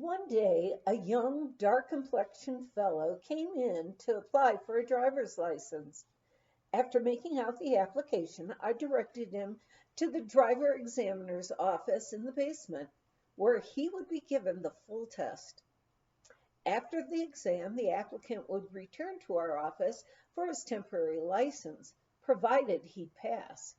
One day, a young, dark-complexioned fellow came in to apply for a driver's license. After making out the application, I directed him to the driver examiner's office in the basement, where he would be given the full test. After the exam, the applicant would return to our office for his temporary license, provided he'd pass.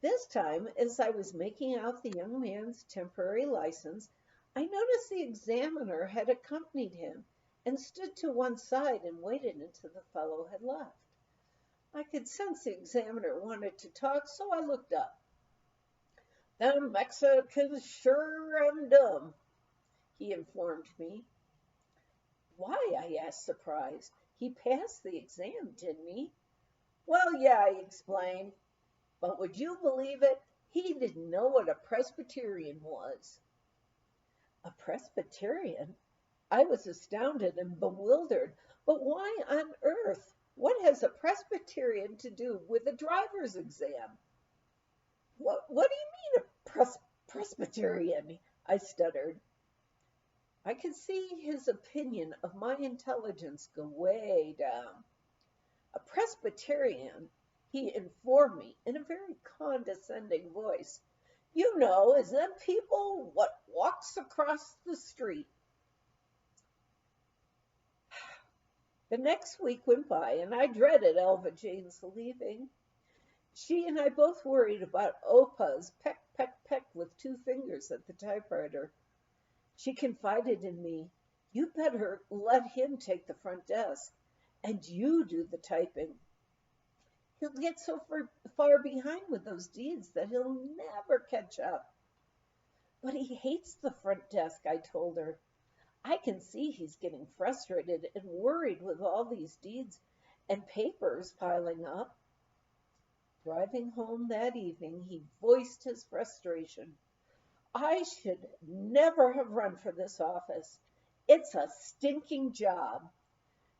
This time, as I was making out the young man's temporary license, I noticed the examiner had accompanied him and stood to one side and waited until the fellow had left. I could sense the examiner wanted to talk, so I looked up. "Them Mexicans sure am dumb," he informed me. "Why?" I asked, surprised. "He passed the exam, didn't he?" "Well, yeah," he explained. "But would you believe it? He didn't know what a Presbyterian was." A Presbyterian? I was astounded and bewildered. But why on earth? What has a Presbyterian to do with a driver's exam? What do you mean, a Presbyterian? I stuttered. I could see his opinion of my intelligence go way down. "A Presbyterian," he informed me in a very condescending voice, "you know, is them people what walks across the street." The next week went by, and I dreaded Elva Jane's leaving. She and I both worried about Opa's peck, peck, peck with 2 fingers at the typewriter. She confided in me, "You better let him take the front desk, and you do the typing. He'll get so far behind with those deeds that he'll never catch up." "But he hates the front desk," I told her. "I can see he's getting frustrated and worried with all these deeds and papers piling up." Driving home that evening, he voiced his frustration. "I should never have run for this office. It's a stinking job.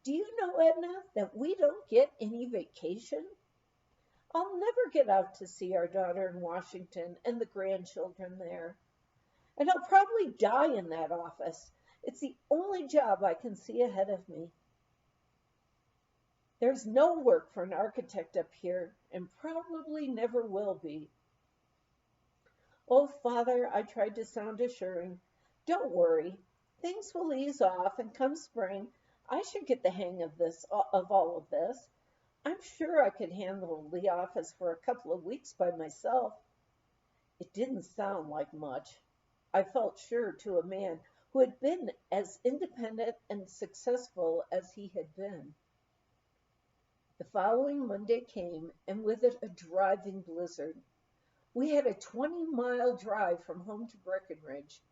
Do you know, Edna, that we don't get any vacation? I'll never get out to see our daughter in Washington and the grandchildren there. And I'll probably die in that office. It's the only job I can see ahead of me. There's no work for an architect up here, and probably never will be." "Oh, Father," I tried to sound assuring, "don't worry. Things will ease off, and come spring, I should get the hang of all of this. I'm sure I could handle the office for a couple of weeks by myself." It didn't sound like much, I felt sure, to a man who had been as independent and successful as he had been. The following Monday came, and with it a driving blizzard. We had a 20-mile drive from home to Breckenridge.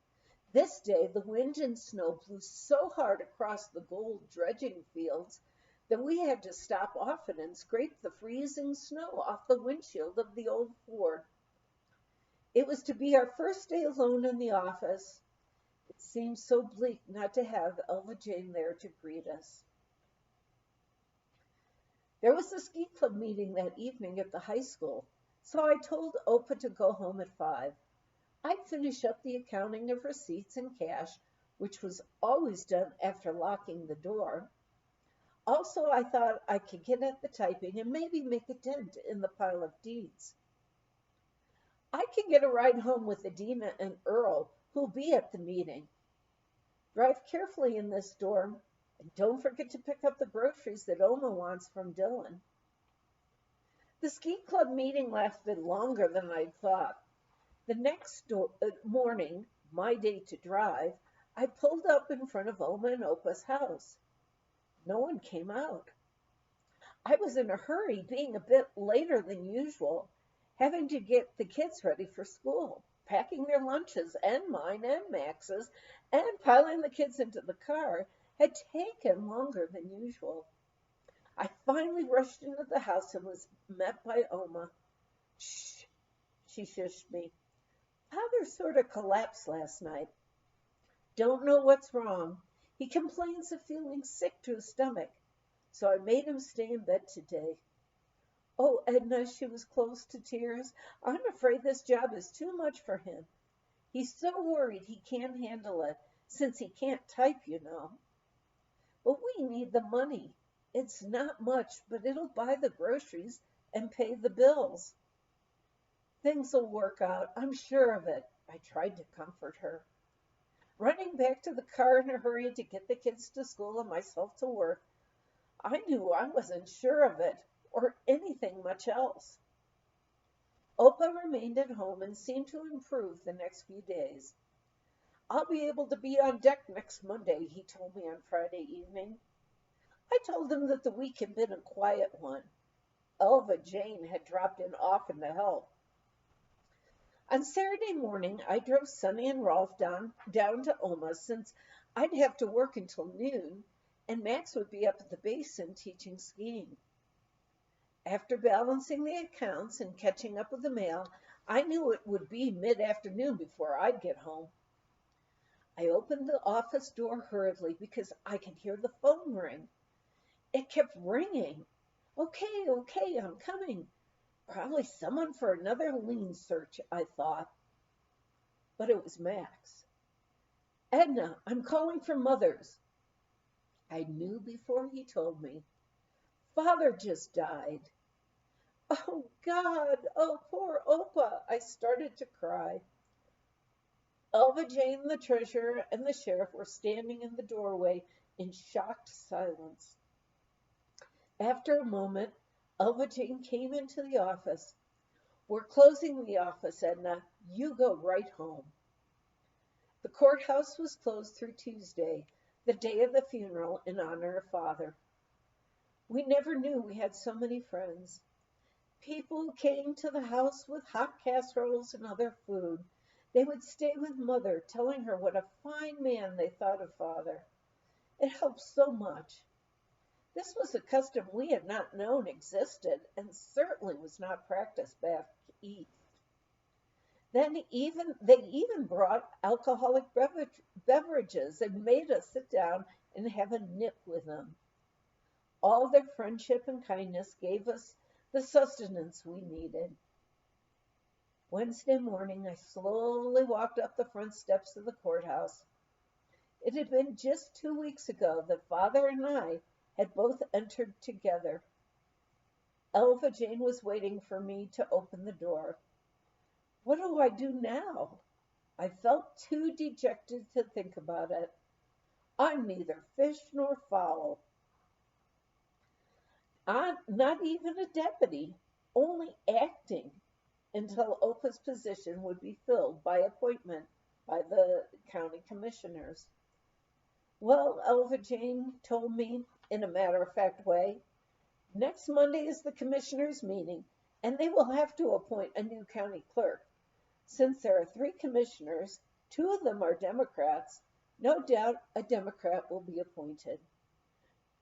This day the wind and snow blew so hard across the gold dredging fields that we had to stop often and scrape the freezing snow off the windshield of the old Ford. It was to be our first day alone in the office. It seemed so bleak not to have Elva Jane there to greet us. There was a ski club meeting that evening at the high school, so I told Opa to go home at 5. I'd finish up the accounting of receipts and cash, which was always done after locking the door. Also, I thought I could get at the typing and maybe make a dent in the pile of deeds. "I can get a ride home with Edna and Earl, who'll be at the meeting. Drive carefully in this storm, and don't forget to pick up the groceries that Oma wants from Dylan." The ski club meeting lasted longer than I'd thought. The next morning, my day to drive, I pulled up in front of Oma and Opa's house. No one came out. I was in a hurry, being a bit later than usual, having to get the kids ready for school, packing their lunches and mine and Max's, and piling the kids into the car had taken longer than usual. I finally rushed into the house and was met by Oma. "Shh," she shushed me. "Father sort of collapsed last night. Don't know what's wrong. He complains of feeling sick to his stomach, so I made him stay in bed today." "Oh, Edna," she was close to tears, "I'm afraid this job is too much for him. He's so worried he can't handle it since he can't type, you know. But we need the money. It's not much, but it'll buy the groceries and pay the bills. Things'll work out, I'm sure of it. I tried to comfort her. Running back to the car in a hurry to get the kids to school and myself to work, I knew I wasn't sure of it or anything much else. Opa remained at home and seemed to improve the next few days. I'll be able to be on deck next Monday, he told me on Friday evening. I told him that the week had been a quiet one. Elva Jane had dropped in often to help. On Saturday morning, I drove Sonny and Rolf down to Oma since I'd have to work until noon, and Max would be up at the basin teaching skiing. After balancing the accounts and catching up with the mail, I knew it would be mid-afternoon before I'd get home. I opened the office door hurriedly because I could hear the phone ring. It kept ringing. Okay, okay, I'm coming. Probably someone for another lien search, I thought. But it was Max. Edna, I'm calling for Mother's. I knew before he told me. Father just died. Oh, God! Oh, poor Opa! I started to cry. Elva Jane, the treasurer, and the sheriff were standing in the doorway in shocked silence. After a moment, Elva Jane came into the office. We're closing the office, Edna. You go right home. The courthouse was closed through Tuesday, the day of the funeral in honor of Father. We never knew we had so many friends. People came to the house with hot casseroles and other food. They would stay with Mother, telling her what a fine man they thought of Father. It helped so much. This was a custom we had not known existed, and certainly was not practiced back east. They even brought alcoholic beverages and made us sit down and have a nip with them. All their friendship and kindness gave us the sustenance we needed. Wednesday morning, I slowly walked up the front steps of the courthouse. It had been just 2 weeks ago that Father and I had both entered together. Elva Jane was waiting for me to open the door. What do I do now? I felt too dejected to think about it. I'm neither fish nor fowl. I'm not even a deputy, only acting until Opa's position would be filled by appointment by the county commissioners. Well, Elva Jane told me in a matter-of-fact way, next Monday is the commissioners' meeting, and they will have to appoint a new county clerk. Since there are 3 commissioners, 2 of them are Democrats, no doubt a Democrat will be appointed.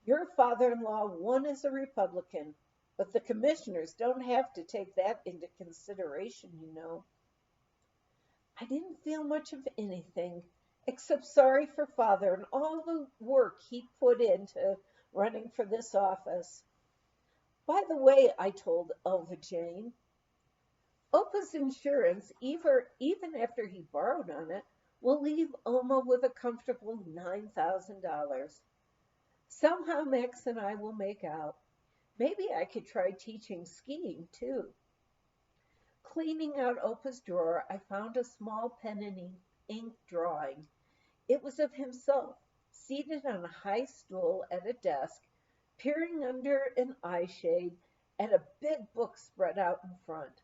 Your father-in-law won as a Republican, but the commissioners don't have to take that into consideration, you know. I didn't feel much of anything, except sorry for Father and all the work he put into running for this office. By the way, I told Elva Jane, Opa's insurance, even after he borrowed on it, will leave Oma with a comfortable $9,000. Somehow Max and I will make out. Maybe I could try teaching skiing, too. Cleaning out Opa's drawer, I found a small pen and ink drawing. It was of himself, seated on a high stool at a desk, peering under an eye shade at a big book spread out in front.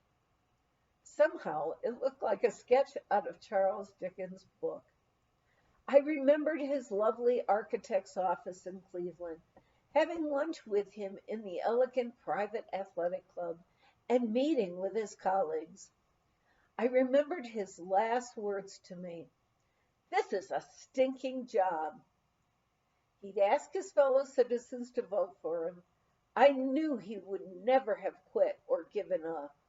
Somehow it looked like a sketch out of Charles Dickens' book. I remembered his lovely architect's office in Cleveland, having lunch with him in the elegant private athletic club, and meeting with his colleagues. I remembered his last words to me. This is a stinking job. He'd asked his fellow citizens to vote for him. I knew he would never have quit or given up.